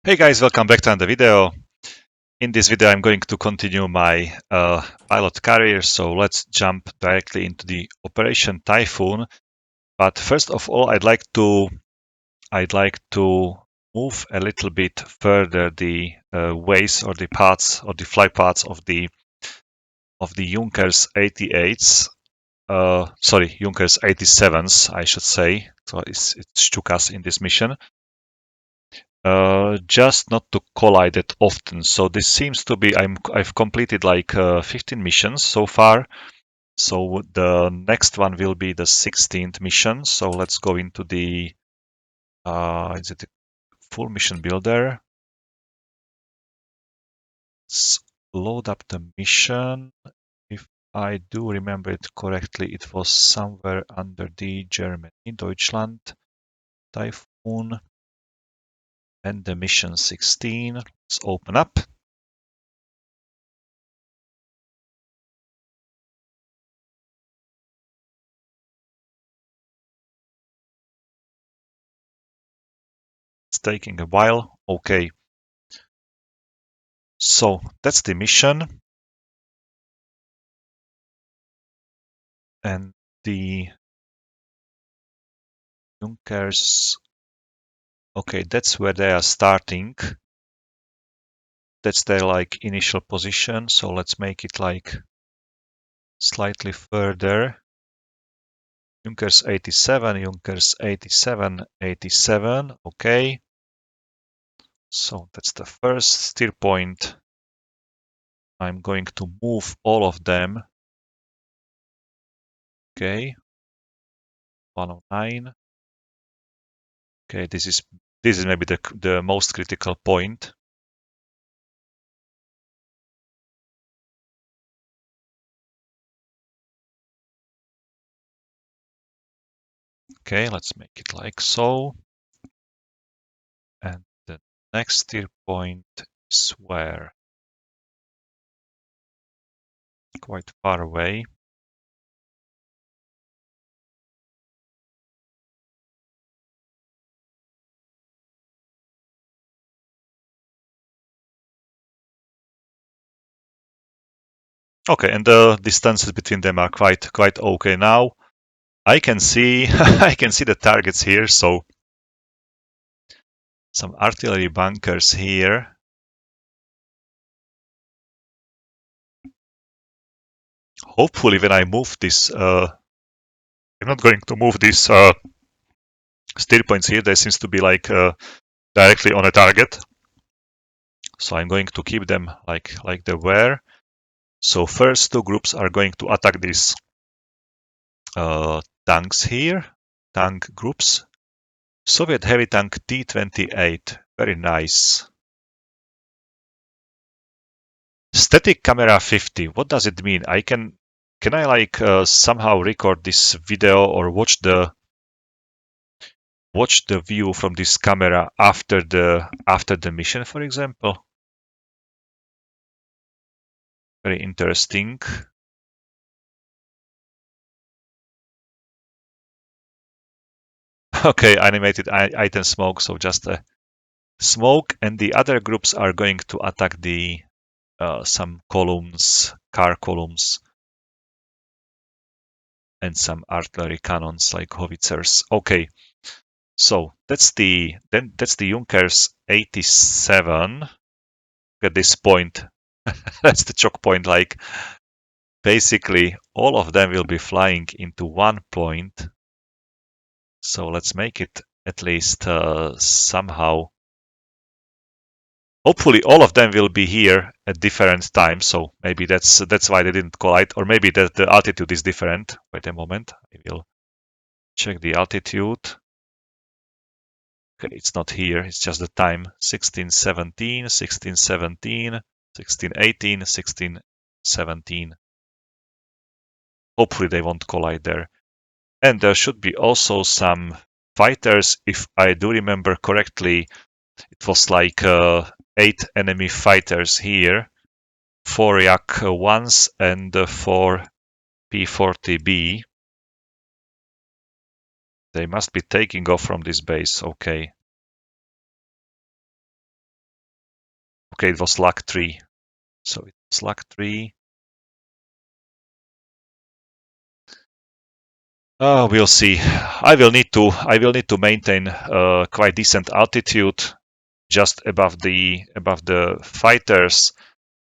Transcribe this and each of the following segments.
Hey guys, welcome back to another video. In this video, I'm going to continue my pilot career, so let's jump directly into the Operation Typhoon. But first of all, I'd like to move a little bit further the ways or the parts or the flight paths of the Junkers 88s. Junkers 87s, I should say. So it's Stukas in this mission. Just not to collide that often. So this seems to be I've completed like 15 missions so far. So the next one will be the 16th mission. So let's go into the is it the full mission builder? Let's load up the mission. If I do remember it correctly, it was somewhere under the Germany, Deutschland, Typhoon, and the mission 16. Let's open up. It's taking a while. Okay. So that's the mission. And the Junkers, okay, that's where they are starting. That's their like initial position. So let's make it like slightly further. Junkers 87, Junkers 87, 87. Okay. So that's the first steer point. I'm going to move all of them. Okay. 109. Okay, this is maybe the most critical point. Okay, let's make it like so. And the next steer point is where? Quite far away. Okay, and the distances between them are quite okay now. I can see I can see the targets here, so some artillery bunkers here. Hopefully when I move this, I'm not going to move these steer points here. They seems to be like directly on a target. So I'm going to keep them like they were. So first two groups are going to attack these tanks here, tank groups. Soviet heavy tank T-28, very nice. Static camera 50, what does it mean? Can I like somehow record this video or watch the view from this camera after the mission, for example? Very interesting. Okay, animated item smoke, so just a smoke, and the other groups are going to attack the some columns, car columns, and some artillery cannons like howitzers. Okay, so that's the Junkers 87. At this point, that's the choke point. Like basically, all of them will be flying into one point. So let's make it at least somehow. Hopefully, all of them will be here at different times. So maybe that's why they didn't collide, or maybe that the altitude is different. Wait a moment, I will check the altitude. Okay, it's not here, it's just the time. 1617, 1617, 1618, 1617. Hopefully they won't collide there. And there should be also some fighters. If I do remember correctly, it was like 8 enemy fighters here. 4 Yak-1s and 4 P-40B. They must be taking off from this base, okay. Okay, it was luck 3. So it's luck 3. We'll see. I will need to maintain quite decent altitude, just above the fighters.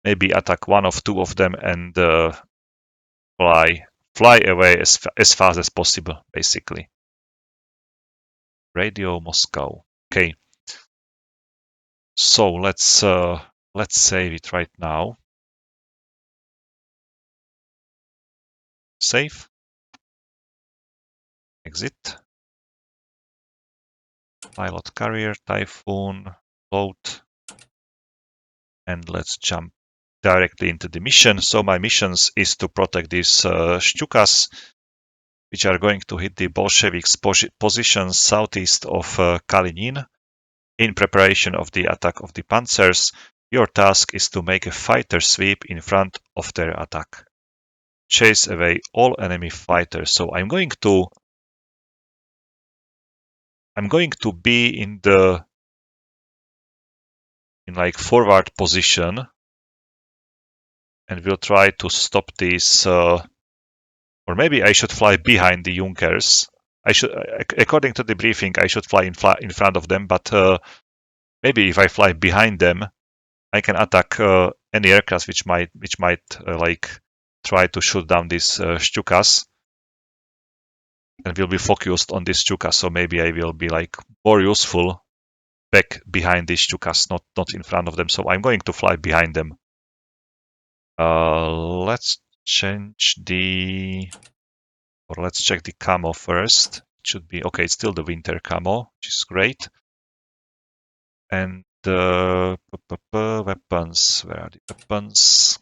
Maybe attack one of two of them and fly away as fast as possible, basically. Radio Moscow. Okay. So let's save it right now. Save. Exit. Pilot carrier, Typhoon, load. And let's jump directly into the mission. So my missions is to protect these Stukas, which are going to hit the Bolsheviks' positions southeast of Kalinin. In preparation of the attack of the Panzers, your task is to make a fighter sweep in front of their attack. Chase away all enemy fighters. So I'm going to be in like forward position, and we'll try to stop these. Or maybe I should fly behind the Junkers. According to the briefing, I should fly in front of them. But maybe if I fly behind them, I can attack any aircraft which might like try to shoot down these Stukas, and will be focused on these Stukas. So maybe I will be like more useful back behind these Stukas, not in front of them. So I'm going to fly behind them. Let's check the camo first. It should be okay. It's still the winter camo, which is great. And weapons. Where are the weapons?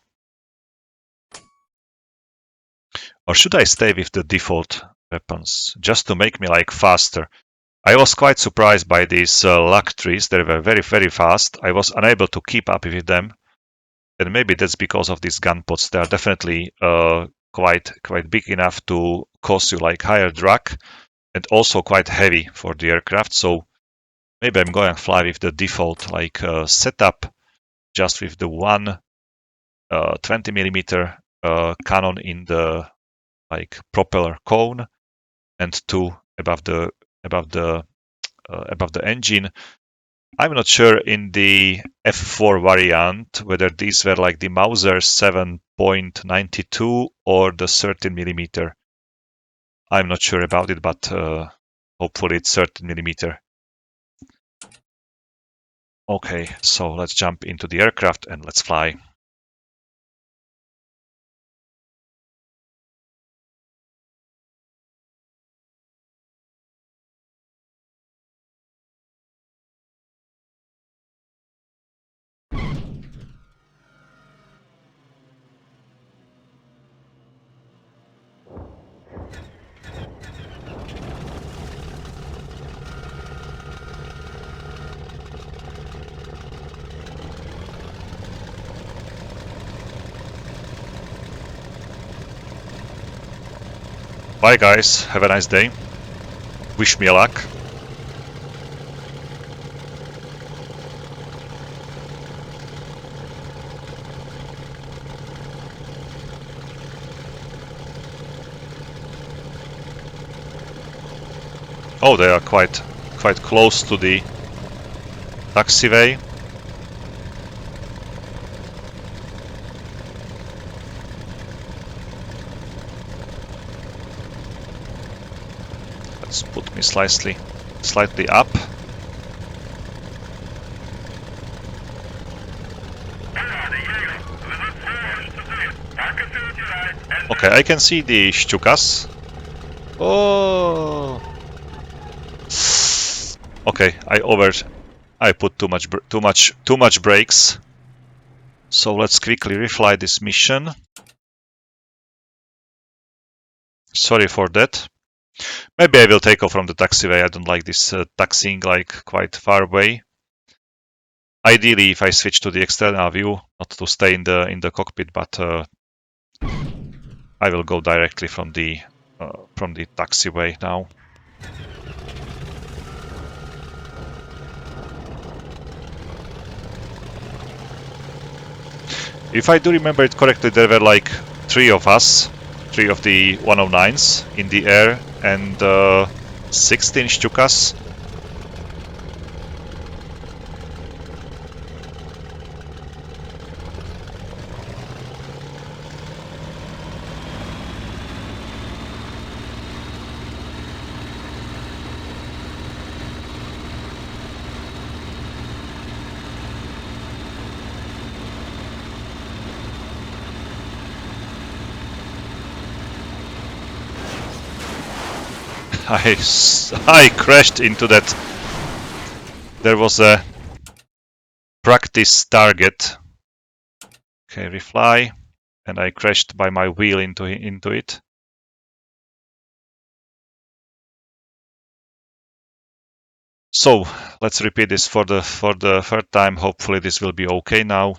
Or should I stay with the default weapons just to make me like faster? I was quite surprised by these luck trees. They were very, very fast. I was unable to keep up with them. And maybe that's because of these gun pods. They are definitely quite big enough to cause you like higher drag, and also quite heavy for the aircraft. So maybe I'm going to fly with the default like setup, just with the one 20mm cannon in the like propeller cone, and two above the engine. I'm not sure in the F4 variant whether these were like the Mauser 7.92 or the 13mm. I'm not sure about it, but hopefully it's 13mm. Okay, so let's jump into the aircraft and let's fly. Bye guys, have a nice day. Wish me luck. Oh, they are quite close to the taxiway. Let's put me slightly up. Okay, I can see the Stukas. Oh. Okay, I put too much brakes. So let's quickly refly this mission. Sorry for that. Maybe I will take off from the taxiway. I don't like this taxiing like quite far away. Ideally, if I switch to the external view, not to stay in the cockpit, but I will go directly from the taxiway now. if I do remember it correctly, there were like 3 of us, 3 of the 109s in the air, and 16 Stukas. I crashed into that. There was a practice target. Okay, refly, and I crashed by my wheel into it. So let's repeat this for the third time. Hopefully this will be okay now.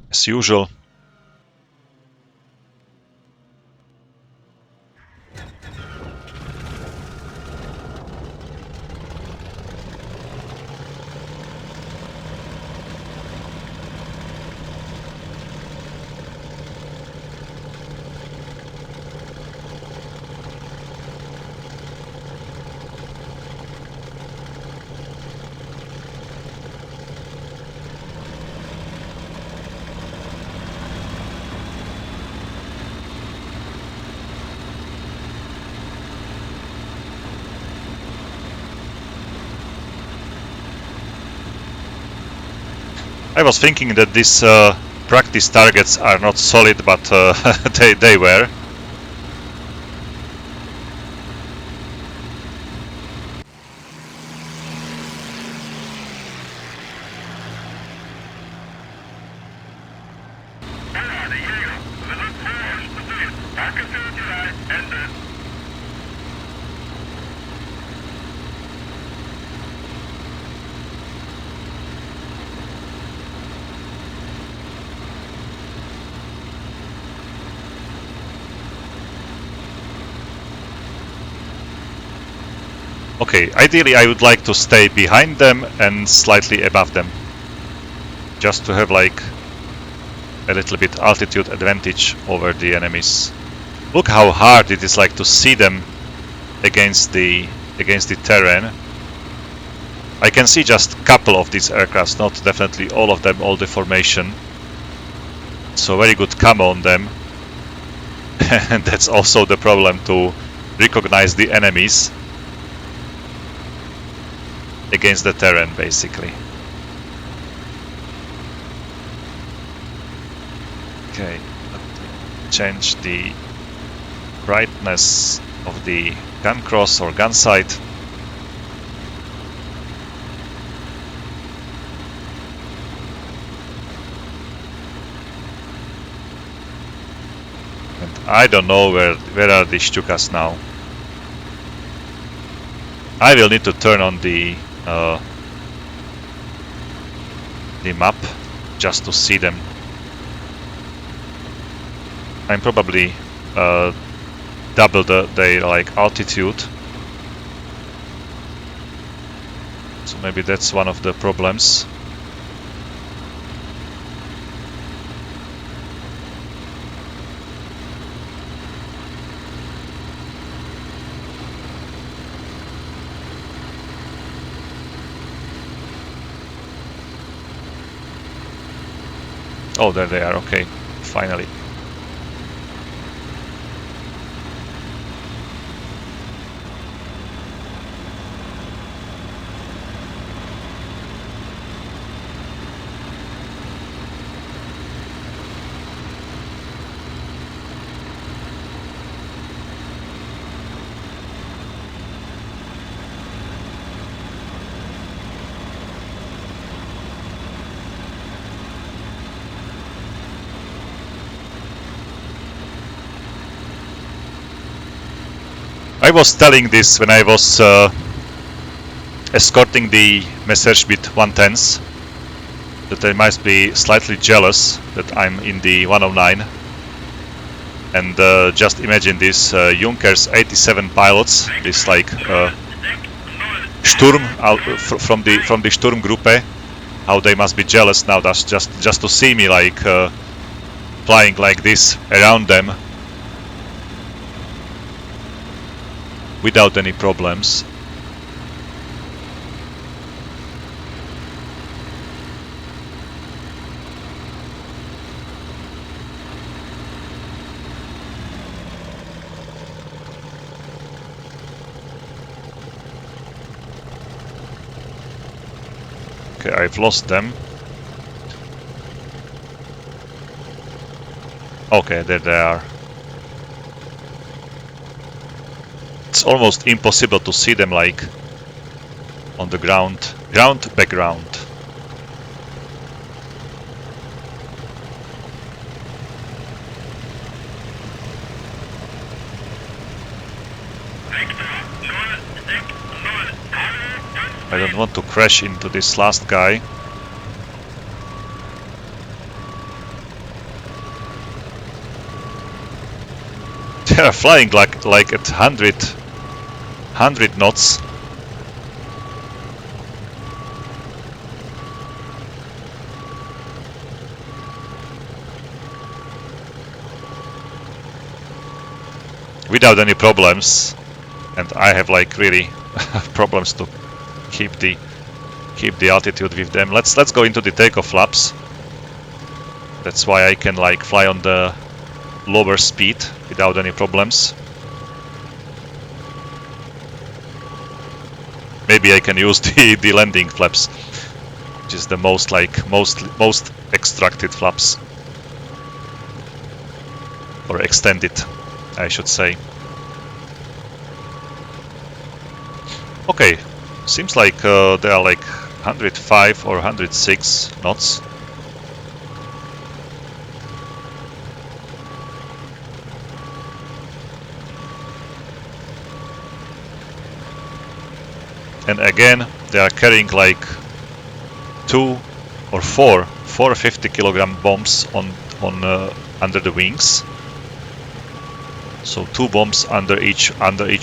As usual. I was thinking that these practice targets are not solid, but they were. Okay, ideally I would like to stay behind them and slightly above them, just to have like a little bit altitude advantage over the enemies. Look how hard it is like to see them against the terrain. I can see just a couple of these aircrafts, not definitely all of them, all the formation. So very good camo on them. And that's also the problem, to recognize the enemies against the terrain, basically. Okay, change the brightness of the gun cross or gun sight. And I don't know where are the Stukas now. I will need to turn on the map just to see them. I'm probably double their like altitude, so maybe that's one of the problems. Oh, there they are, okay, finally. I was telling this when I was escorting the Messerschmitt 110s, that they must be slightly jealous that I'm in the 109. And just imagine this, Junkers 87 pilots, this like Sturm from the Sturmgruppe, how they must be jealous now, that's just to see me like flying like this around them without any problems. Okay, I've lost them. Okay, there they are. It's almost impossible to see them like on the ground background. I don't want to crash into this last guy. They are flying like at 100 knots. Without any problems, and I have like really problems to keep the altitude with them. Let's go into the takeoff flaps. That's why I can like fly on the lower speed without any problems. Maybe I can use the landing flaps, which is the most extracted flaps, or extended, I should say. Okay, seems like they are like 105 or 106 knots. And again, they are carrying like 2 or 4 50-kilogram bombs on under the wings. So 2 bombs under each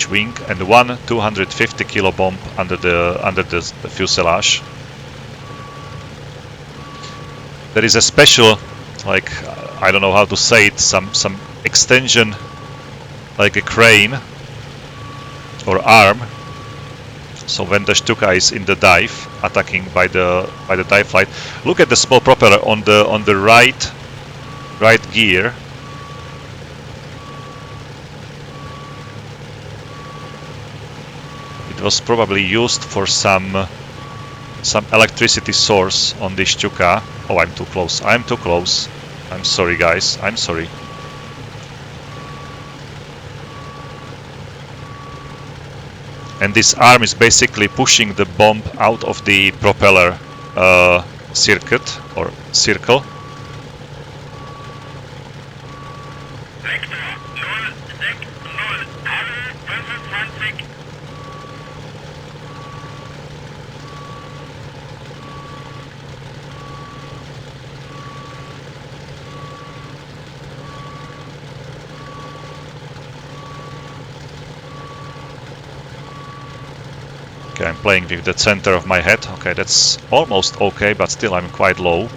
wing, and 1 250-kilo bomb under the fuselage. There is a special, like, I don't know how to say it, some extension, like a crane or arm. So when the Stuka is in the dive, attacking by the dive flight, look at the small propeller on the right gear. It was probably used for some electricity source on the Stuka. Oh, I'm too close. I'm too close. I'm sorry, guys. I'm sorry. And this arm is basically pushing the bomb out of the propeller circuit or circle. Okay, I'm playing with the center of my head. Okay, that's almost okay, but still I'm quite low.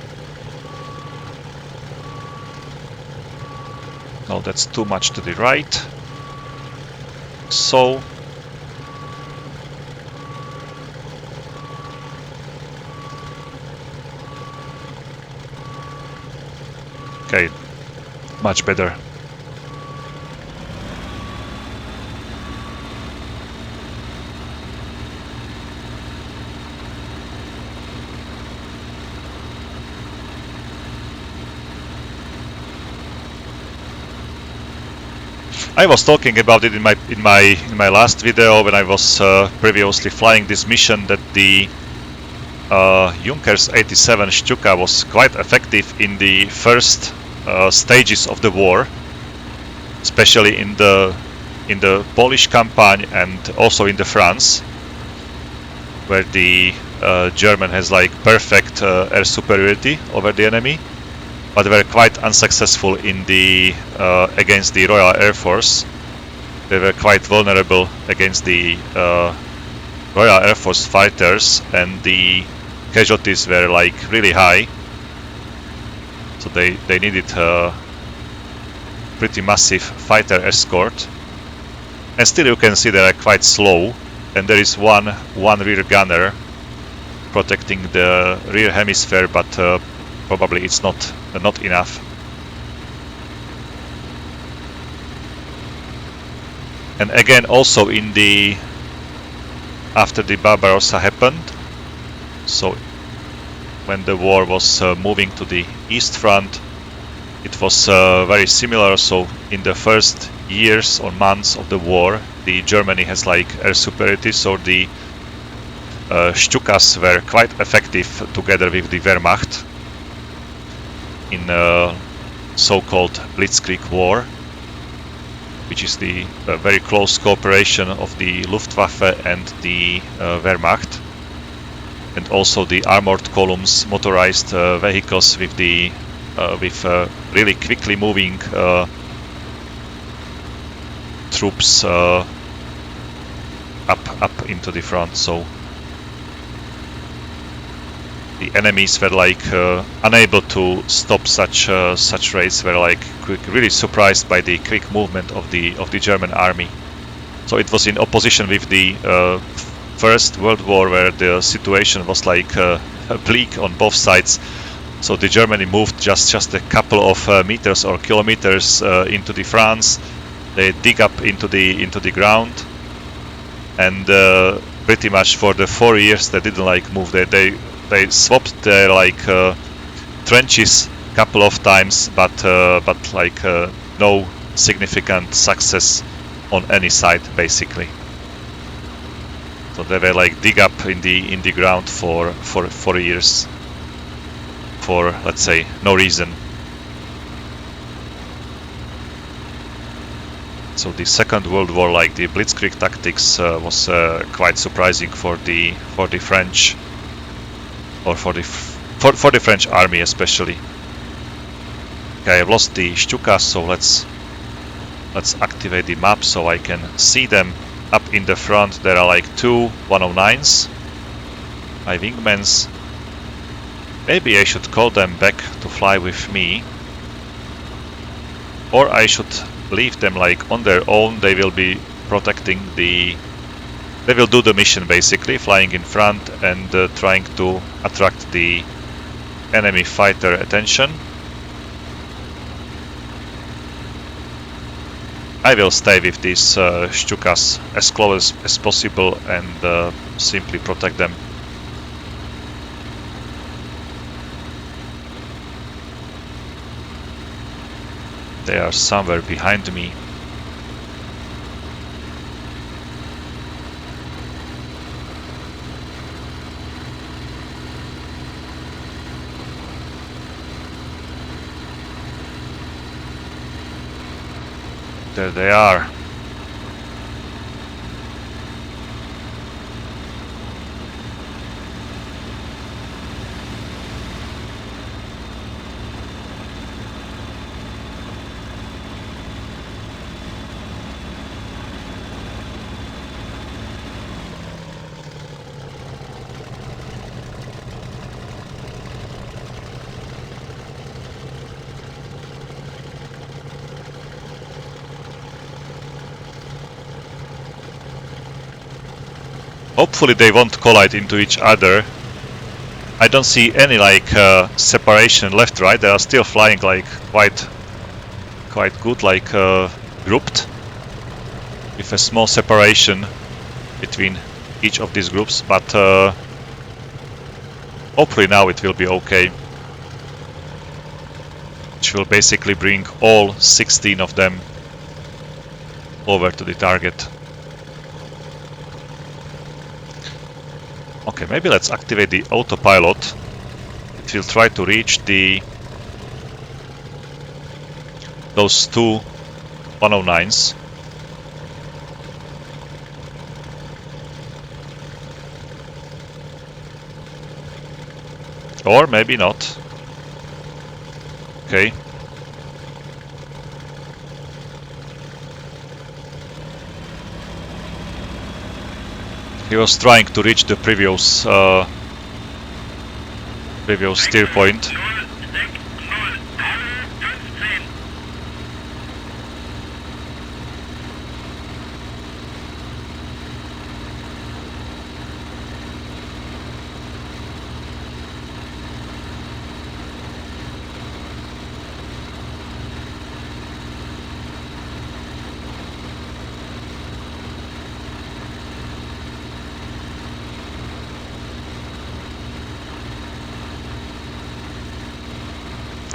No, that's too much to the right. So okay, much better. I was talking about it in my last video when I was previously flying this mission, that the Junkers 87 Stuka was quite effective in the first stages of the war, especially in the Polish campaign and also in the France, where the German has like perfect air superiority over the enemy. But were quite unsuccessful in the against the Royal Air Force. They were quite vulnerable against the Royal Air Force fighters, and the casualties were like really high, so they needed a pretty massive fighter escort. And still you can see they are quite slow, and there is one rear gunner protecting the rear hemisphere, but probably it's not enough. And again, also after the Barbarossa happened, so when the war was moving to the East Front, it was very similar. So in the first years or months of the war, the Germany has like air superiority, so the Stukas were quite effective together with the Wehrmacht in so-called Blitzkrieg war, which is the very close cooperation of the Luftwaffe and the Wehrmacht, and also the armored columns, motorized vehicles with the really quickly moving troops up into the front. So the enemies were like unable to stop such raids. Were like really surprised by the quick movement of the German army. So it was in opposition with the First World War, where the situation was like bleak on both sides. So the Germany moved just a couple of meters or kilometers into the France. They dig up into the ground, and pretty much for the 4 years they didn't like move. They swapped their like trenches a couple of times, but like no significant success on any side basically. So they were like dig up in the ground for 4 years. For, let's say, no reason. So the Second World War, like the Blitzkrieg tactics, was quite surprising for the French, or for the French army especially. Okay, I've lost the Stuka, so let's activate the map so I can see them. Up in the front there are like 2 109s, my wingmans. Maybe I should call them back to fly with me, or I should leave them like on their own. They will be protecting they will do the mission basically, flying in front and trying to attract the enemy fighter attention. I will stay with these Stukas as close as possible and simply protect them. They are somewhere behind me. There they are. Hopefully they won't collide into each other. I don't see any like separation left right. They are still flying like quite good, like grouped, with a small separation between each of these groups, but hopefully now it will be okay. Which will basically bring all 16 of them over to the target. Okay, maybe let's activate the autopilot. It will try to reach those 2 109s. Or maybe not. Okay. He was trying to reach the previous Preview steer point.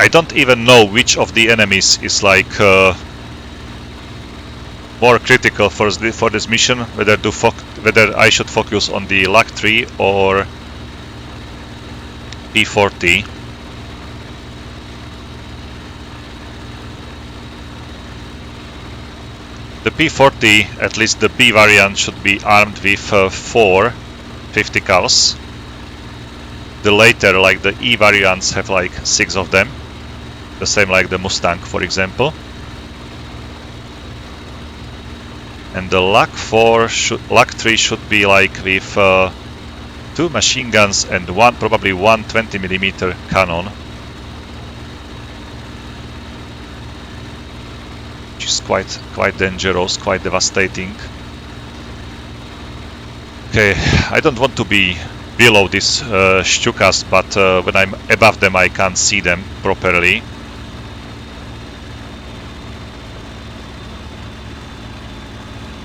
I don't even know which of the enemies is like more critical for this mission, whether I should focus on the LAC 3 or P40. The P40, at least the B variant, should be armed with 4 50 cals. The later, like the E variants, have like 6 of them. The same like the Mustang, for example. And the LAC 3 should be like with 2 machine guns and probably one 20mm cannon. Which is quite dangerous, quite devastating. Okay, I don't want to be below these Stukas, but when I'm above them I can't see them properly.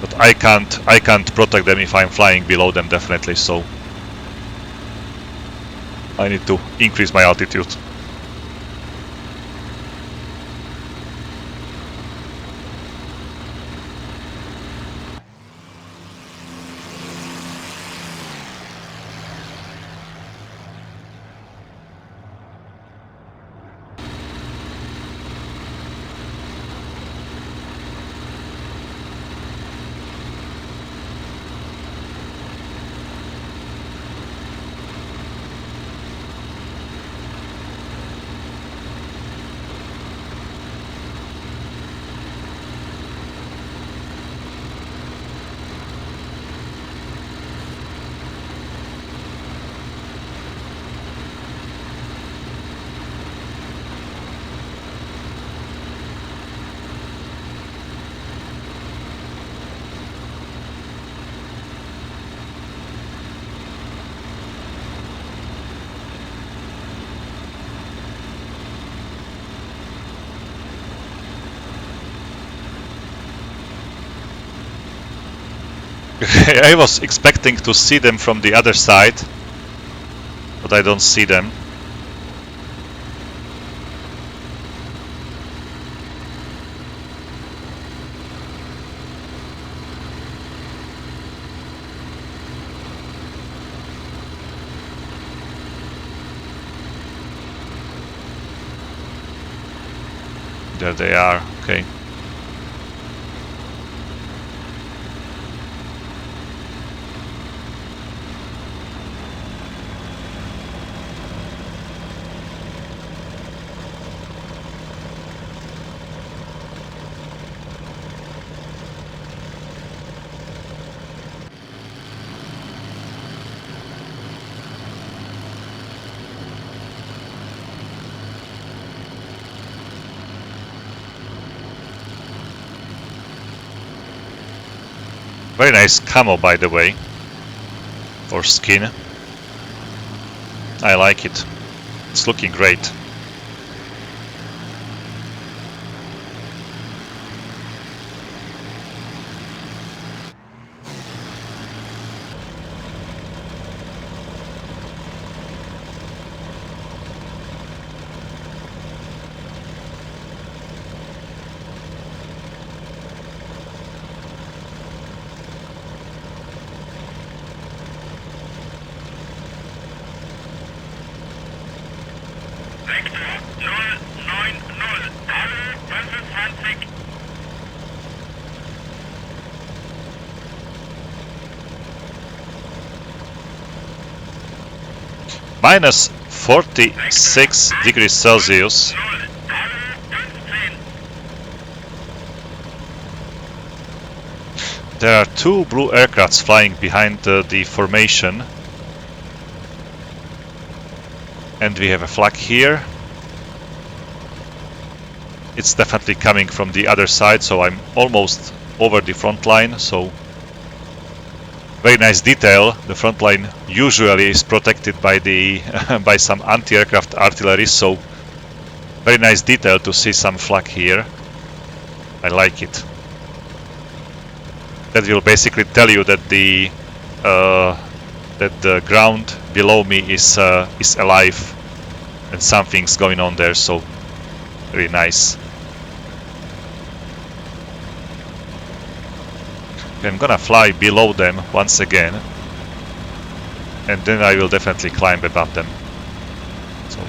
But I can't protect them if I'm flying below them, definitely, so I need to increase my altitude. I was expecting to see them from the other side, but I don't see them. There they are, okay. Very nice camo, by the way, for skin. I like it. It's looking great. Minus 46 degrees Celsius. There are 2 blue aircrafts flying behind the formation. And we have a flak here. It's definitely coming from the other side, so I'm almost over the front line, so very nice detail. The front line usually is protected by the by some anti-aircraft artillery, so very nice detail to see some flak here. I like it. That will basically tell you that the ground below me is alive and something's going on there, so very nice. I'm gonna fly below them once again, and then I will definitely climb above them. So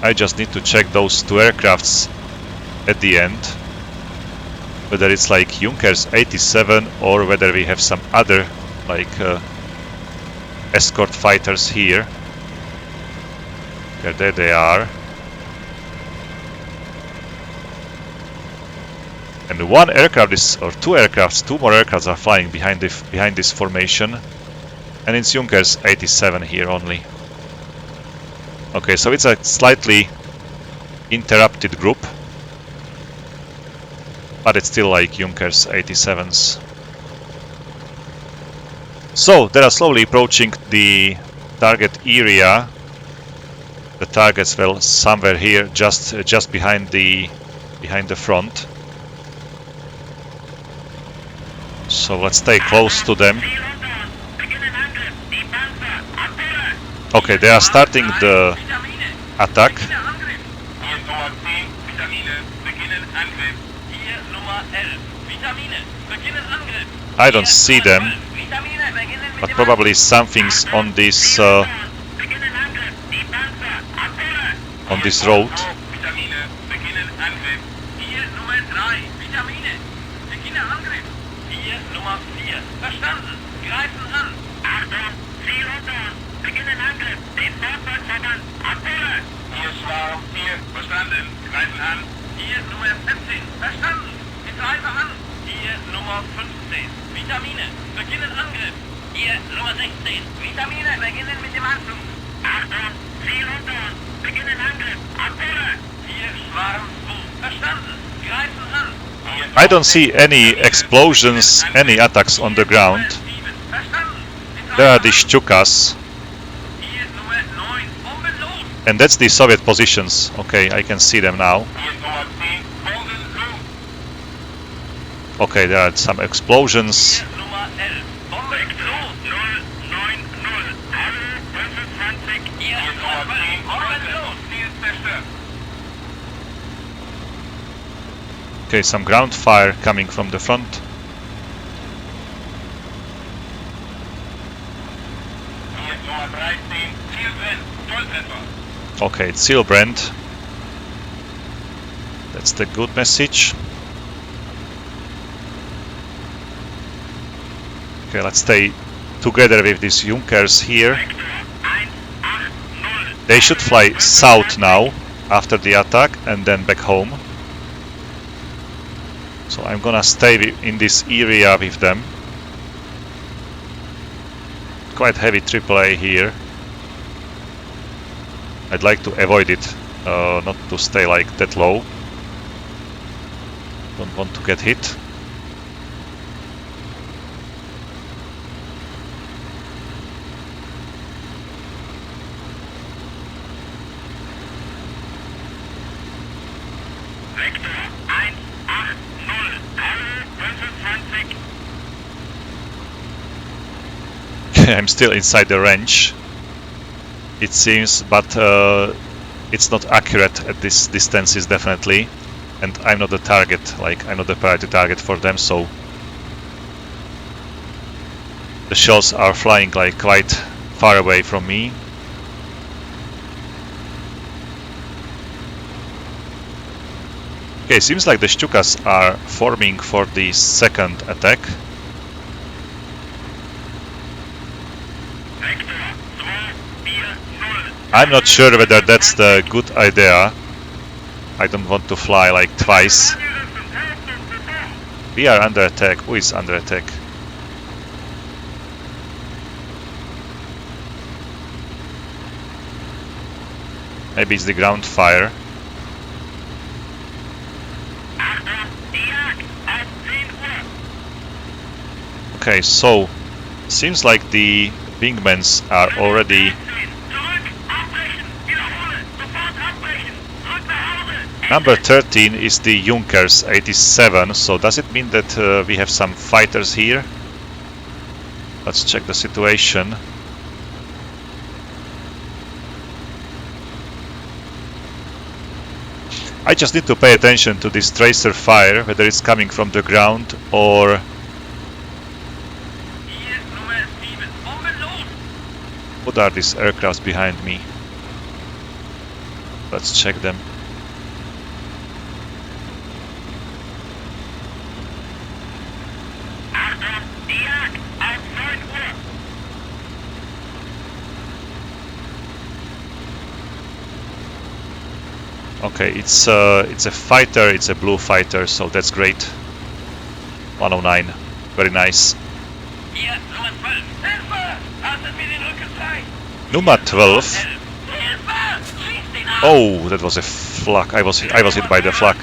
I just need to check those two aircrafts at the end, whether it's like Junkers 87 or whether we have some other like escort fighters here. There they are. And one aircraft is, or two more aircrafts are flying behind this formation, and it's Junkers 87 here only. Okay, so it's a slightly interrupted group, but it's still like Junkers 87s. So they are slowly approaching the target area. The targets well somewhere here, just behind the front. So let's stay close to them. Okay, they are starting the attack. I don't see them, but probably something's on this road. I don't see any explosions, any attacks on the ground. There are the Stukas. And that's the Soviet positions. Okay, I can see them now. Okay, there are some explosions. Okay, some ground fire coming from the front. Okay, it's Zielbrand. That's the good message. Okay, let's stay together with these Junkers here. They should fly south now after the attack and then back home. So I'm gonna stay in this area with them. Quite heavy AAA here. I'd like to avoid it, not to stay like that low. Don't want to get hit. I'm still inside the range, it seems, but it's not accurate at this distances definitely, and I'm not the target, like I'm not the priority target for them, so the shells are flying like quite far away from me. Okay, seems like the Stukas are forming for the second attack. I'm not sure whether that's the good idea. I don't want to fly like twice. We are under attack. Who is under attack? Maybe it's the ground fire. Okay, so seems like the wingmans are already... Number 13 is the Junkers 87, so does it mean that we have some fighters here? Let's check the situation. I just need to pay attention to this tracer fire, whether it's coming from the ground or... What are these aircrafts behind me? Let's check them. Okay, it's a fighter, it's a blue fighter, so that's great. 109, very nice. Nummer 12. Oh, that was a flak. I was hit by the flak.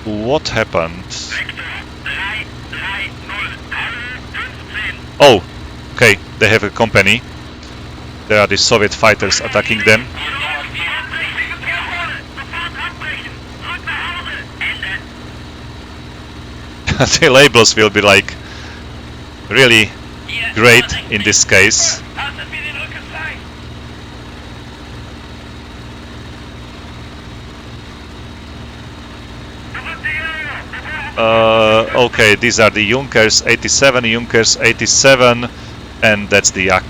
What happened? Oh, okay, they have a company. There are the Soviet fighters attacking them. The labels will be like really great in this case. Okay, these are the Junkers 87, Junkers 87, and that's the Yak.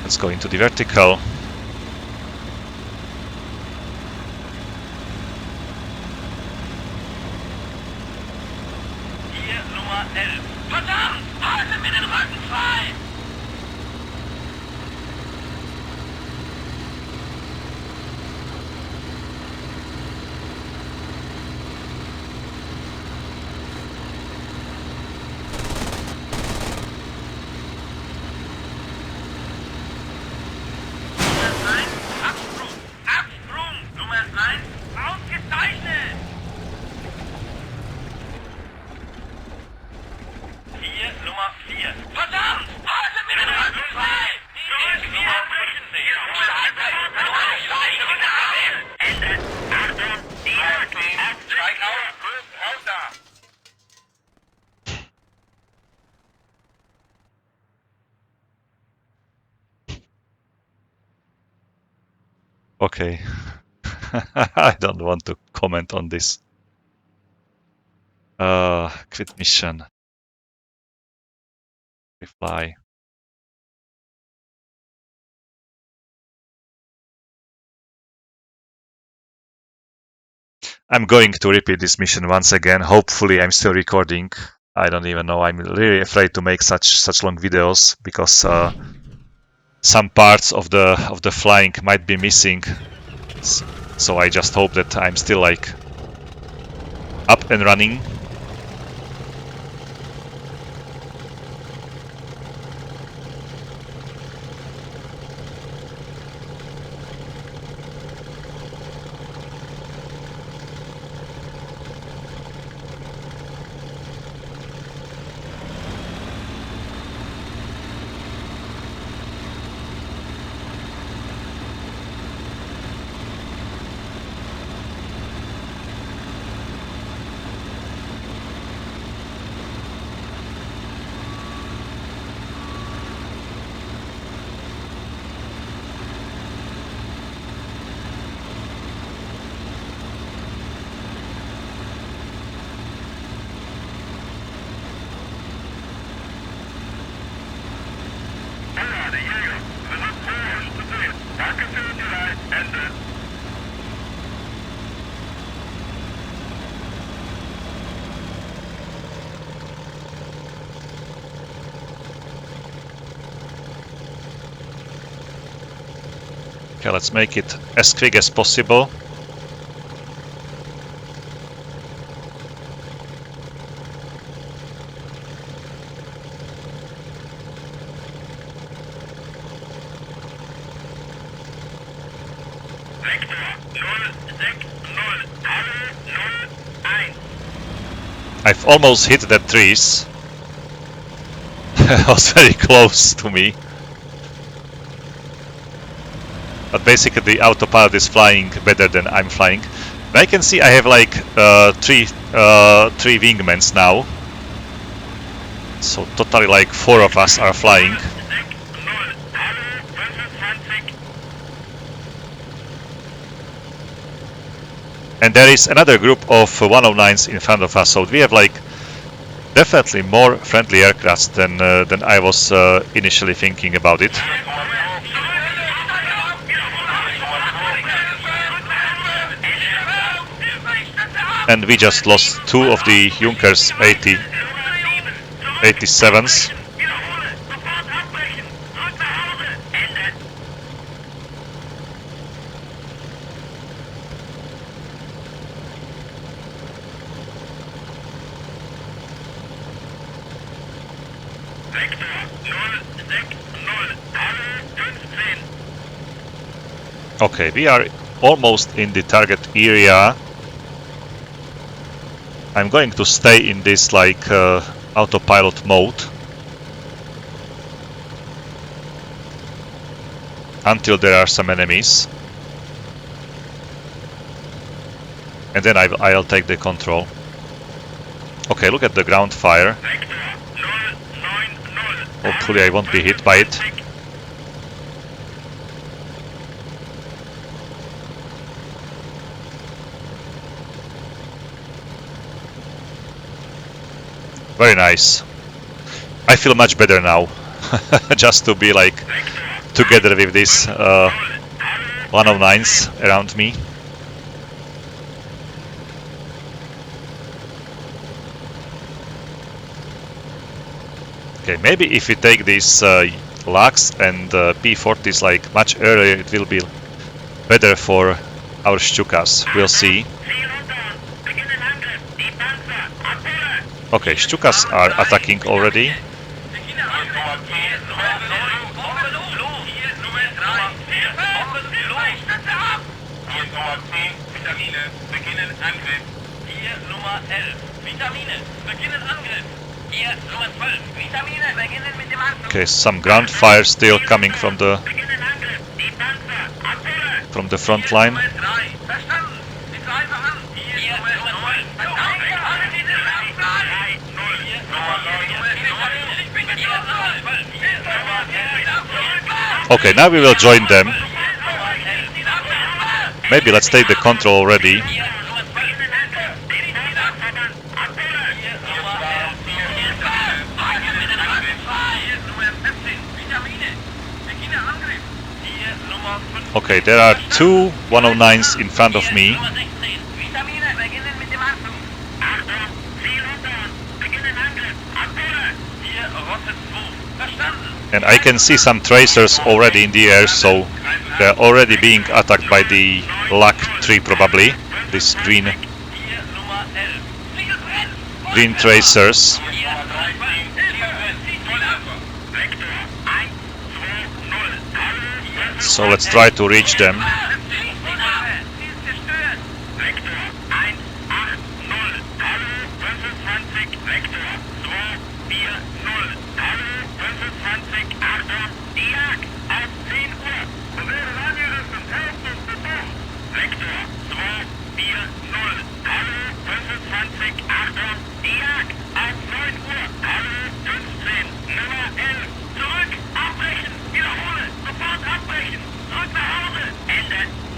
Let's go into the vertical. Okay, I don't want to comment on this. Quit mission. Reply. I'm going to repeat this mission once again. Hopefully I'm still recording. I don't even know. I'm really afraid to make such long videos because some parts of the flying might be missing. So I just hope that I'm still like up and running. Okay, let's make it as quick as possible. I've almost hit the trees. It was very close to me. But basically the autopilot is flying better than I'm flying. And I can see I have like three wingmans now. So totally like 4 of us are flying. And there is another group of 109s in front of us, so we have like definitely more friendly aircrafts than I was initially thinking about it. And we just lost 2 of the Junkers 87s. Okay, we are almost in the target area. I'm going to stay in this like autopilot mode until there are some enemies, and then I'll take the control. Okay, look at the ground fire. Hopefully I won't be hit by it. Very nice. I feel much better now. Just to be like together with these 109s around me. Okay, maybe if we take these Lux and P-40s like much earlier, it will be better for our Stukas. We'll see. Okay, Stukas are attacking already. Okay, some ground fire still coming from the front line. Okay, now we will join them. Maybe let's take the control already. Okay, there are 2 109s in front of me. And I can see some tracers already in the air, so they're already being attacked by the LAC 3 probably. These green tracers. So let's try to reach them.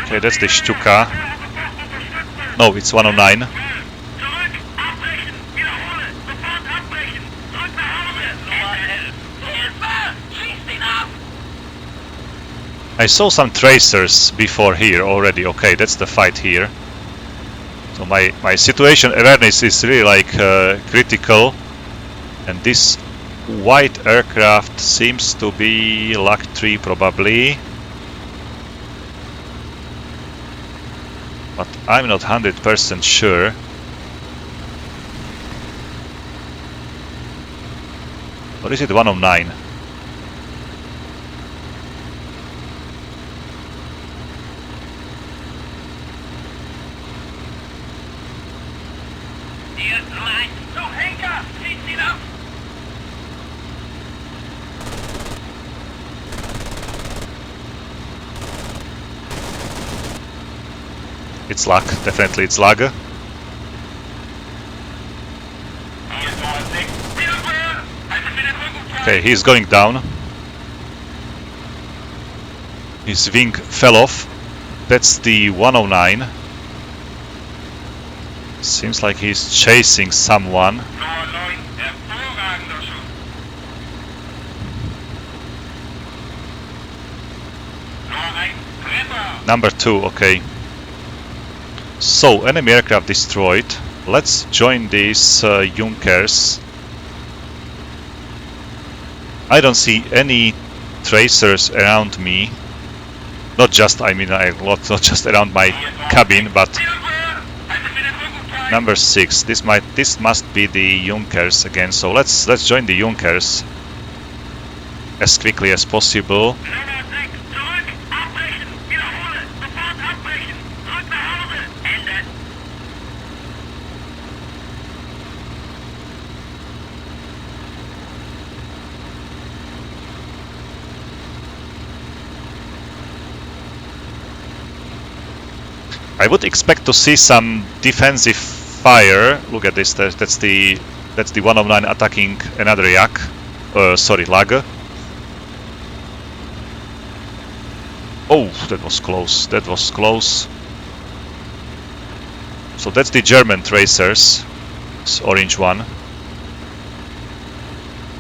Okay, that's the Stuka. No, it's 109. I saw some tracers before here already. Okay, that's the fight here. So my situation awareness is really like critical, and this white aircraft seems to be LAC 3 probably. But I'm not 100% sure. Or is it 109? It's luck, definitely it's lag. Okay, he's going down. His wing fell off. That's the 109. Seems like he's chasing someone. Number 2, okay. So, enemy aircraft destroyed. Let's join these Junkers. I don't see any tracers around me. Not just, I mean, not just around my cabin, but number 6. This must be the Junkers again. So let's join the Junkers as quickly as possible. I would expect to see some defensive fire. Look at this. That's the 109 attacking another yak. Sorry, lag. Oh, that was close. That was close. So that's the German tracers. It's orange one.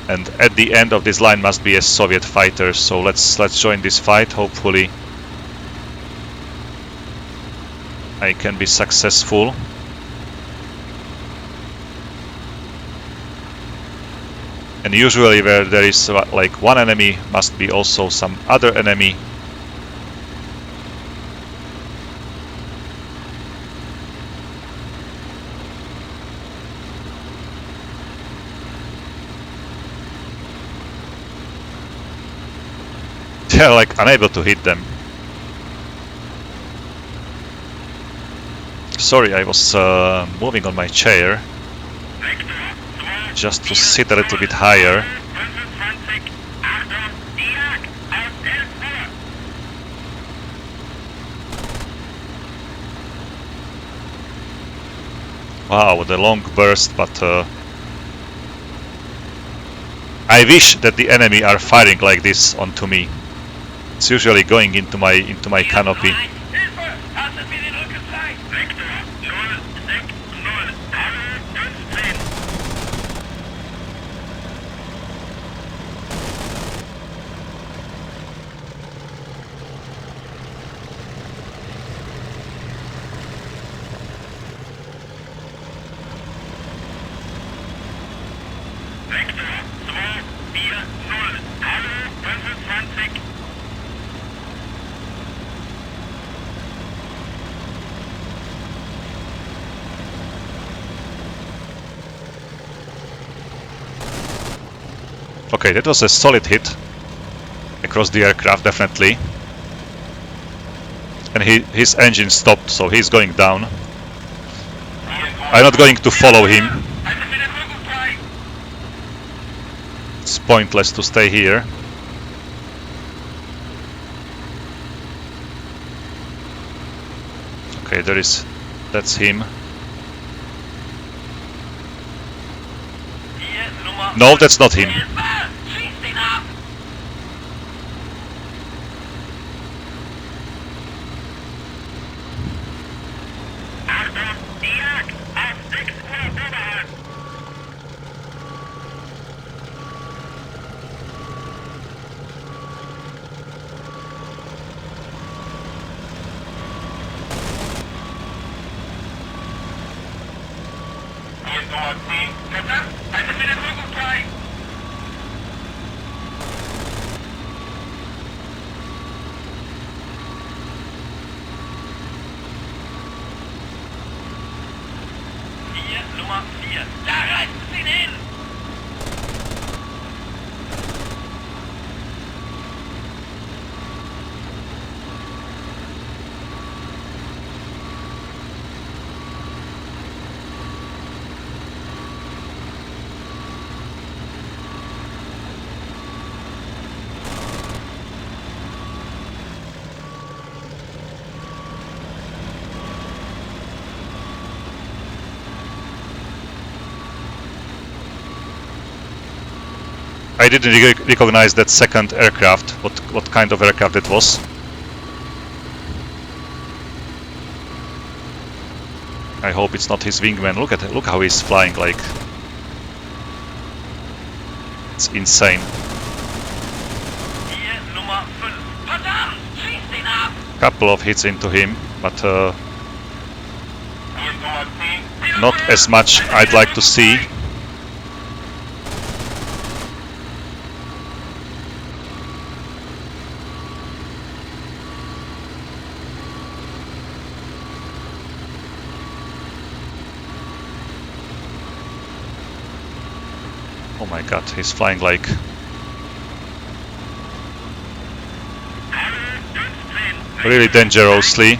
And at the end of this line must be a Soviet fighter. So let's join this fight. Hopefully I can be successful. And usually where there is like one enemy must be also some other enemy. They're like unable to hit them. Sorry, I was moving on my chair just to sit a little bit higher. Wow, the long burst, but I wish that the enemy are firing like this onto me. It's usually going into my canopy. Okay, that was a solid hit across the aircraft, definitely. And his engine stopped, so he's going down. I'm not going to follow him. It's pointless to stay here. Okay, that's him. No, that's not him. I didn't recognize that second aircraft. What kind of aircraft it was? I hope it's not his wingman. Look how he's flying, like it's insane. Couple of hits into him, but not as much I'd like to see. Oh my god, he's flying like... really dangerously.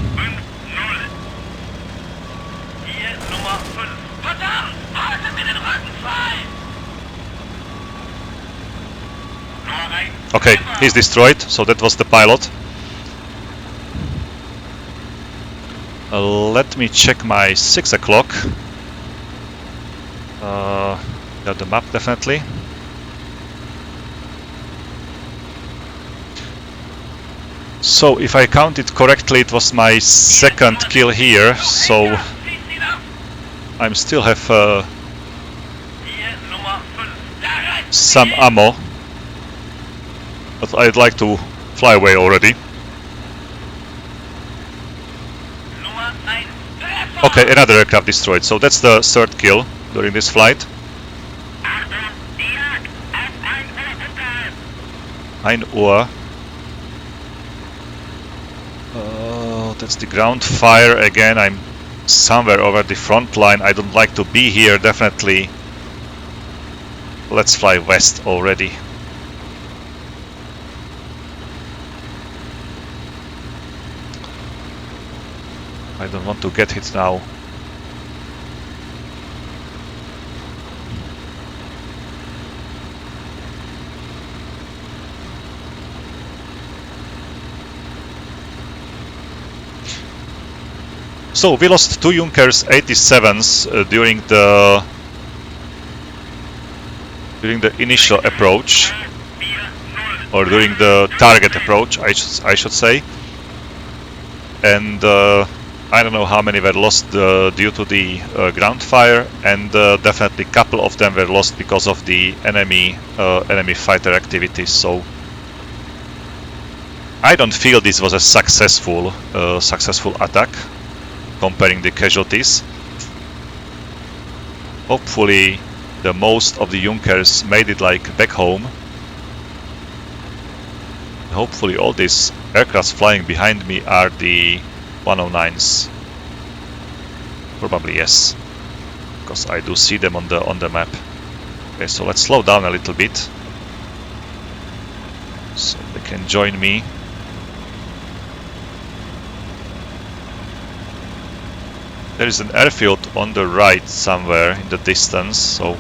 Okay, he's destroyed, so that was the pilot. Let me check my 6 o'clock. Got the map definitely. So if I counted correctly, it was my second kill here, so I still have some ammo, but I'd like to fly away already. Okay, another aircraft destroyed, so that's the third kill during this flight. 1 Uhr. That's the ground fire again. I'm somewhere over the front line. I don't like to be here, definitely. Let's fly west already. I don't want to get hit now. So we lost 2 Junkers 87s during the initial approach, or during the target approach, I should say. And I don't know how many were lost due to the ground fire, and definitely a couple of them were lost because of the enemy fighter activities. So I don't feel this was a successful attack, comparing the casualties. Hopefully the most of the Junkers made it like back home. Hopefully all these aircrafts flying behind me are the 109s. Probably yes, because I do see them on the map. Okay, so let's slow down a little bit so they can join me. There is an airfield on the right somewhere in the distance, so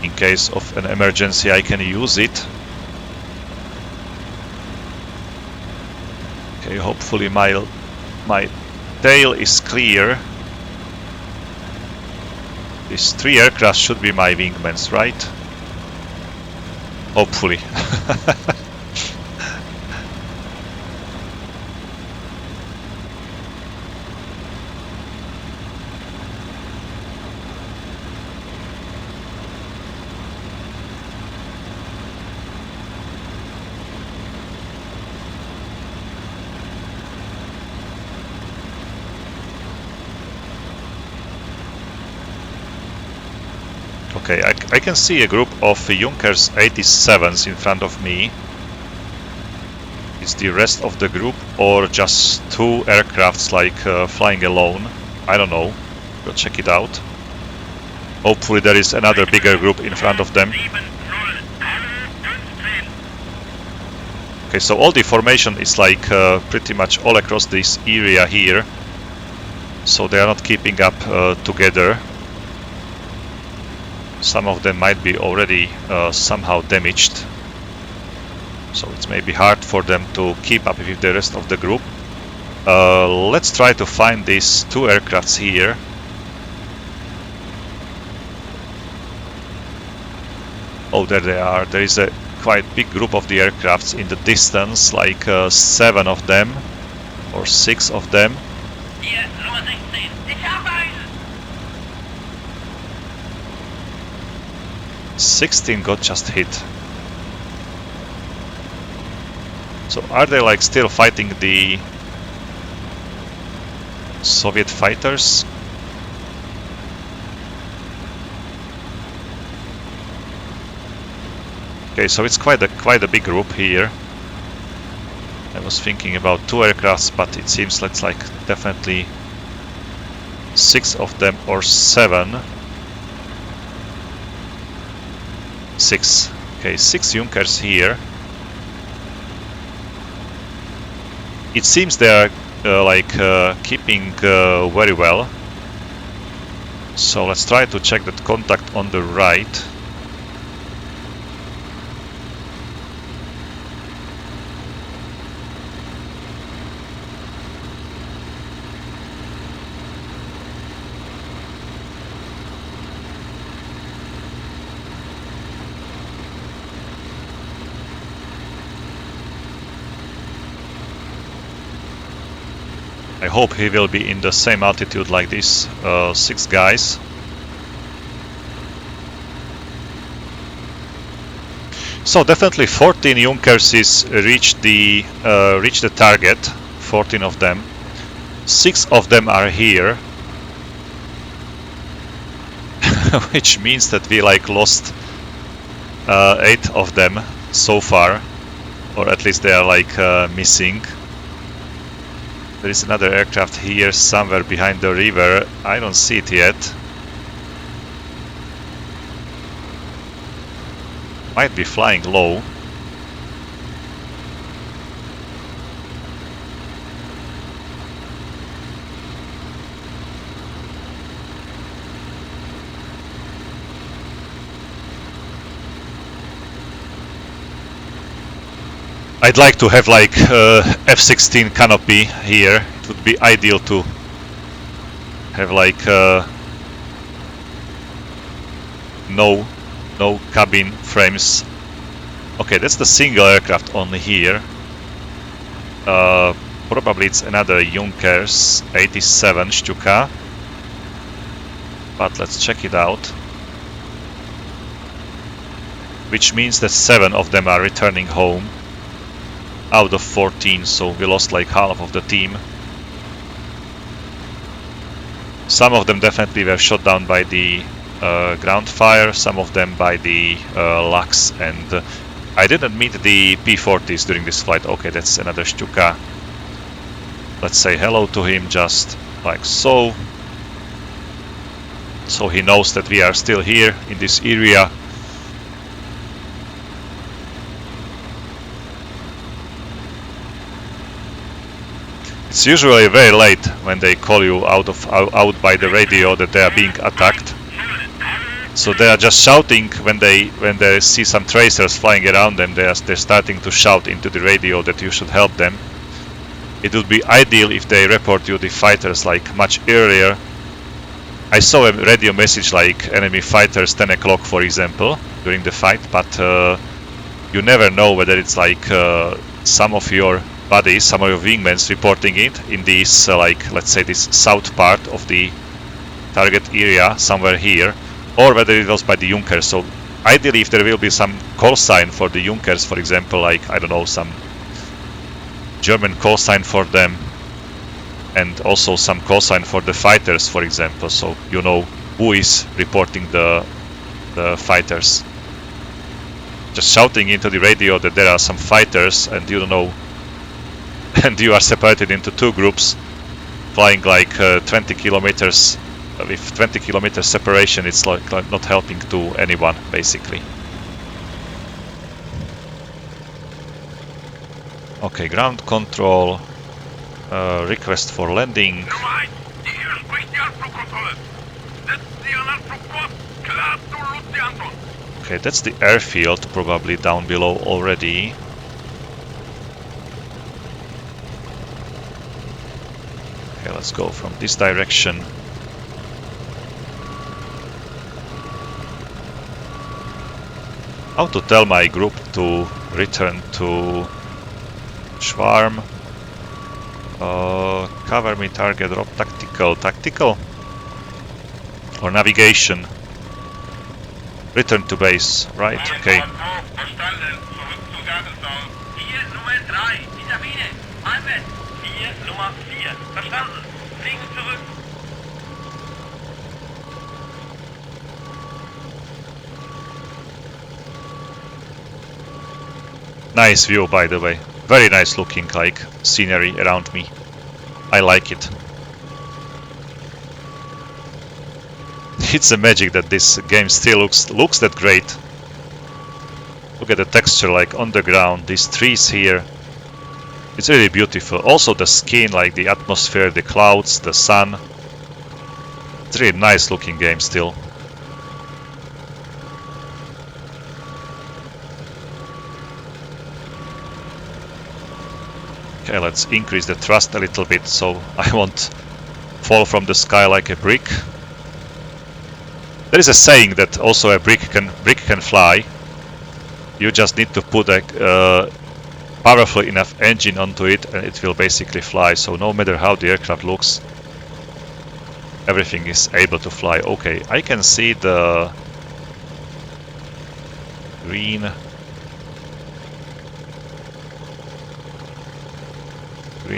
in case of an emergency I can use it. Okay, hopefully my tail is clear. These 3 aircraft should be my wingmans, right? Hopefully. Okay, I can see a group of Junkers 87s in front of me. Is the rest of the group or just 2 aircrafts like flying alone? I don't know. Go check it out. Hopefully there is another bigger group in front of them. Okay, so all the formation is like pretty much all across this area here. So they are not keeping up together. Some of them might be already somehow damaged, so it's maybe hard for them to keep up with the rest of the group. Let's try to find these 2 aircrafts here. Oh, there they are. There is a quite big group of the aircrafts in the distance, like 7 of them or 6 of them. Hier, Nummer 16. Ich habe einen! 16 got just hit. So are they like still fighting the Soviet fighters? Okay, so it's quite a big group here. I was thinking about 2 aircrafts, but it seems it's like definitely 6 of them or 7. 6. Okay, 6 Junkers here. It seems they are keeping very well. So let's try to check that contact on the right. I hope he will be in the same altitude like these 6 guys. So definitely 14 Junkers is reached the target. 14 of them. 6 of them are here, which means that we like lost 8 of them so far, or at least they are like missing. There is another aircraft here somewhere behind the river. I don't see it yet. Might be flying low. I'd like to have like F-16 canopy here. It would be ideal to have like no cabin frames. Okay, that's the single aircraft only here. Probably it's another Junkers 87 Stuka, but let's check it out. Which means that 7 of them are returning home out of 14, so we lost like half of the team. Some of them definitely were shot down by the ground fire, some of them by the Lux, and I didn't meet the P-40s during this flight. Okay, that's another Stuka. Let's say hello to him just like so. So he knows that we are still here in this area. It's usually very late when they call you out by the radio that they are being attacked. So they are just shouting when they see some tracers flying around them. They're starting to shout into the radio that you should help them. It would be ideal if they report you the fighters like much earlier. I saw a radio message like enemy fighters 10 o'clock, for example, during the fight, but you never know whether it's like some of your buddies, some of your wingmen reporting it in this like, let's say, this south part of the target area somewhere here, or whether it was by the Junkers. So ideally, if there will be some call sign for the Junkers, for example, like, I don't know, some German call sign for them, and also some call sign for the fighters, for example, so you know who is reporting the fighters. Just shouting into the radio that there are some fighters and you don't know, and you are separated into 2 groups flying like 20 kilometers. With 20 kilometers separation, it's like not helping to anyone, basically. Okay, ground control. Request for landing. Okay, that's the airfield, probably down below already. Okay, let's go from this direction. how to tell my group to return to Schwarm. Cover me, target, drop, tactical, or navigation. Return to base, right? Okay. Verstanden. Zurück zum Gartenzaun. 4 Nummer 3. Die Sabine. Einwärts. 4 Nummer 4. Verstanden. Fliegen zurück. Nice view, by the way. Very nice looking, like, scenery around me. I like it. It's a magic that this game still looks that great. Look at the texture, like, on the ground, these trees here. It's really beautiful. Also the skin, like the atmosphere, the clouds, the sun. It's a really nice looking game still. Okay, let's increase the thrust a little bit so I won't fall from the sky like a brick. There is a saying that also a brick can fly. You just need to put a powerful enough engine onto it and it will basically fly. So no matter how the aircraft looks, everything is able to fly. Okay, I can see the green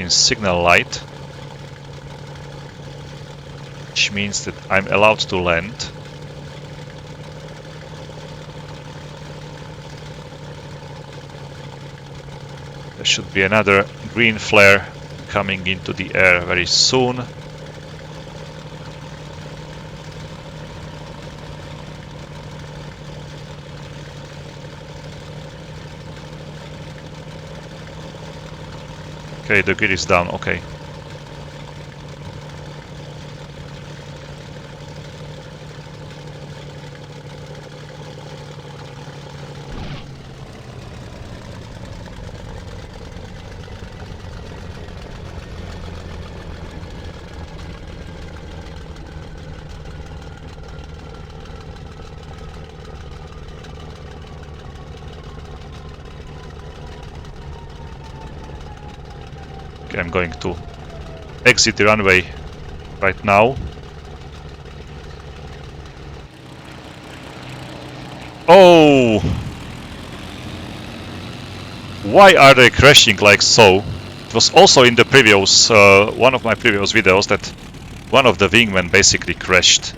signal light, which means that I'm allowed to land. There should be another green flare coming into the air very soon. Okay, the grid is down, okay. Okay, I'm going to exit the runway right now. Oh! Why are they crashing like so? It was also in the previous, one of my previous videos that one of the wingmen basically crashed.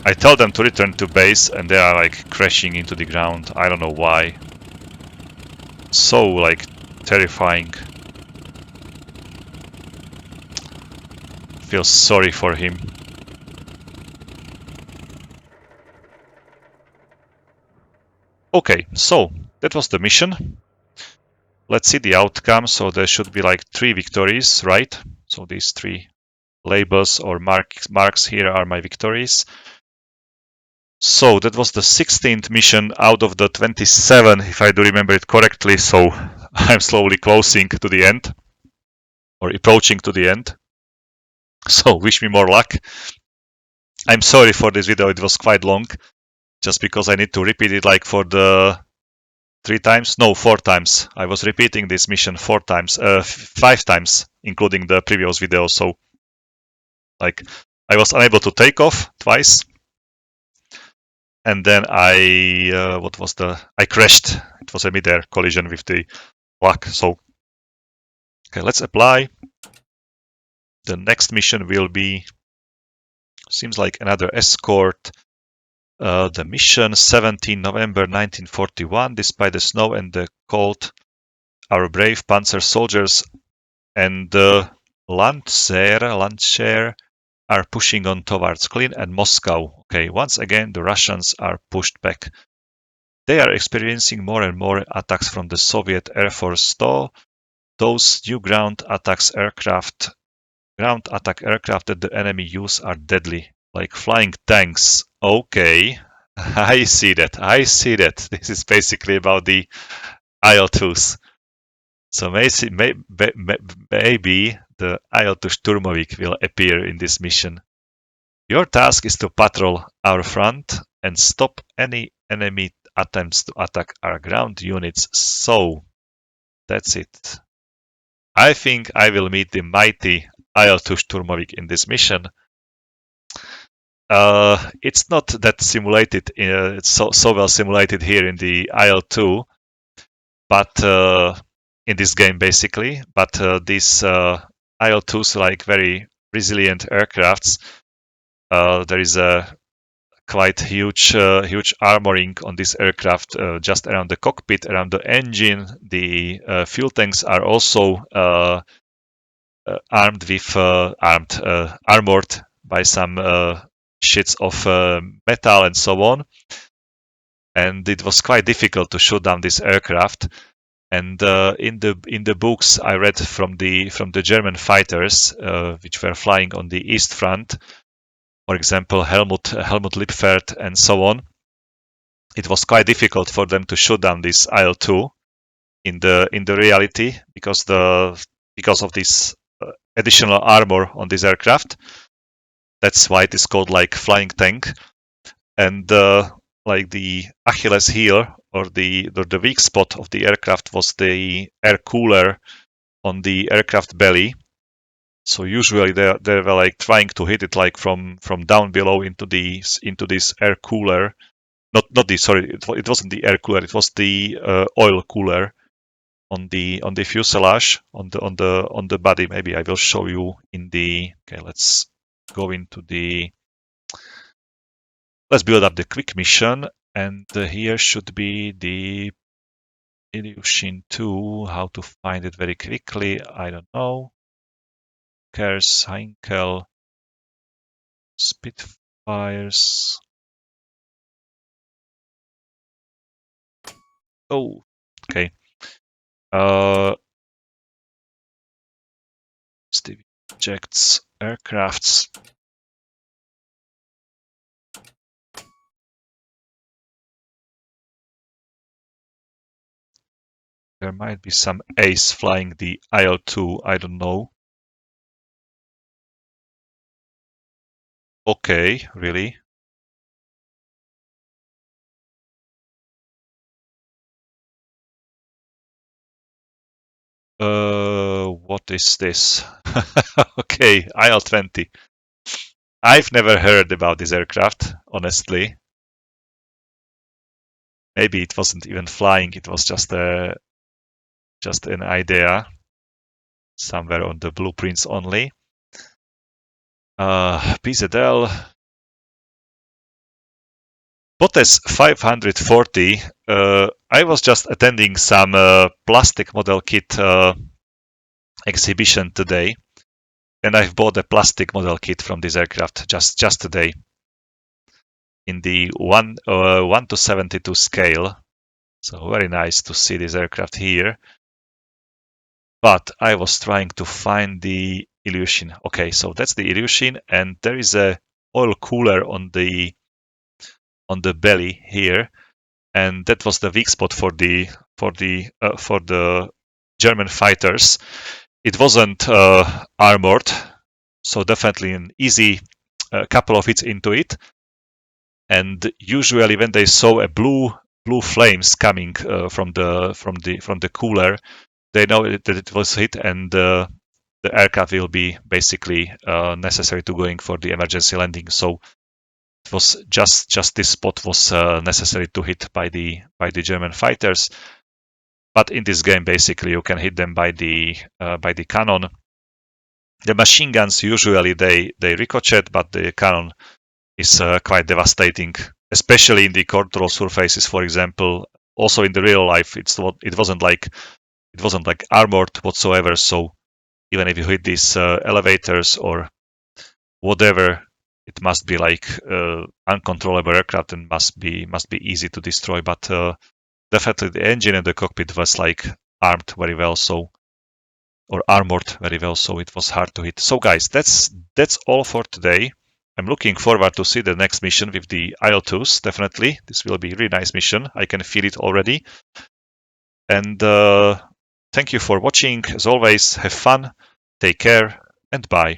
I tell them to return to base and they are like crashing into the ground. I don't know why. So like terrifying. Feel sorry for him. Okay, so that was the mission. Let's see the outcome. So there should be like 3 victories, right? So these 3 labels or marks here are my victories. So that was the 16th mission out of the 27, if I do remember it correctly. So I'm slowly closing to the end, or approaching to the end. So wish me more luck. I'm sorry for this video, it was quite long, just because I need to repeat it like for the 3 times, no, 4 times. I was repeating this mission 4 times, 5 times, including the previous video. So like I was unable to take off twice. And then I crashed. It was a mid-air collision with the luck. So, okay, let's apply. The next mission will be, seems like another escort. The mission 17 November 1941. Despite the snow and the cold, our brave Panzer soldiers and the Landwehr are pushing on towards Klin and Moscow. Okay, once again, the Russians are pushed back. They are experiencing more and more attacks from the Soviet Air Force, though those new ground attack aircraft that the enemy use are deadly, like flying tanks. Okay, I see that. This is basically about the IL2s. So maybe the IL2 Sturmovik will appear in this mission. Your task is to patrol our front and stop any enemy attempts to attack our ground units. So that's it. I think I will meet the mighty IL2 Sturmovik in this mission. It's not that simulated, it's so well simulated here in the IL2, but in this game basically. But these IL2s like very resilient aircrafts. There is a quite huge armoring on this aircraft just around the cockpit, around the engine. The fuel tanks are also armored by some sheets of metal and so on. And it was quite difficult to shoot down this aircraft. And in the books I read from the German fighters which were flying on the East Front, for example Helmut Lippfert and so on, it was quite difficult for them to shoot down this IL2 in the reality because of this additional armor on this aircraft. That's why it is called like flying tank. And like the Achilles heel or the weak spot of the aircraft was the air cooler on the aircraft belly. So usually they were like trying to hit it like from down below into this air cooler. Not the sorry, it wasn't the air cooler. It was the oil cooler on the fuselage on the body. Maybe I will show you in the. Okay, let's go into the. Let's build up the quick mission, and here should be the Ilyushin 2. How to find it very quickly? I don't know. Kers, Heinkel, Spitfires. Oh, okay. Steve ejects aircrafts. There might be some ace flying the IL2, I don't know. Okay, really? What is this? Okay, IL-20. I've never heard about this aircraft, honestly. Maybe it wasn't even flying, it was just an idea. Somewhere on the blueprints only. PZL. Potes 540. I was just attending some plastic model kit exhibition today, and I've bought a plastic model kit from this aircraft just today in the 1:72 scale. So very nice to see this aircraft here. But I was trying to find the Ilyushin. Okay, so that's the Ilyushin, and there is a oil cooler on the belly here, and that was the weak spot for the German fighters. It wasn't armored, so definitely an easy couple of hits into it. And usually, when they saw a blue flames coming from the cooler, they know that it was hit, and the aircraft will be basically necessary to going for the emergency landing. So it was just this spot was necessary to hit by the German fighters. But in this game, basically, you can hit them by the cannon. The machine guns usually they ricochet, but the cannon is quite devastating, especially in the control surfaces. For example, also in the real life, it wasn't like armored whatsoever. So even if you hit these elevators or whatever, it must be like uncontrollable aircraft and must be easy to destroy. But definitely the engine and the cockpit was like armed very well, or armored very well, so it was hard to hit. So guys, that's all for today. I'm looking forward to see the next mission with the IL2s. Definitely, this will be a really nice mission. I can feel it already. And thank you for watching. As always, have fun, take care, and bye.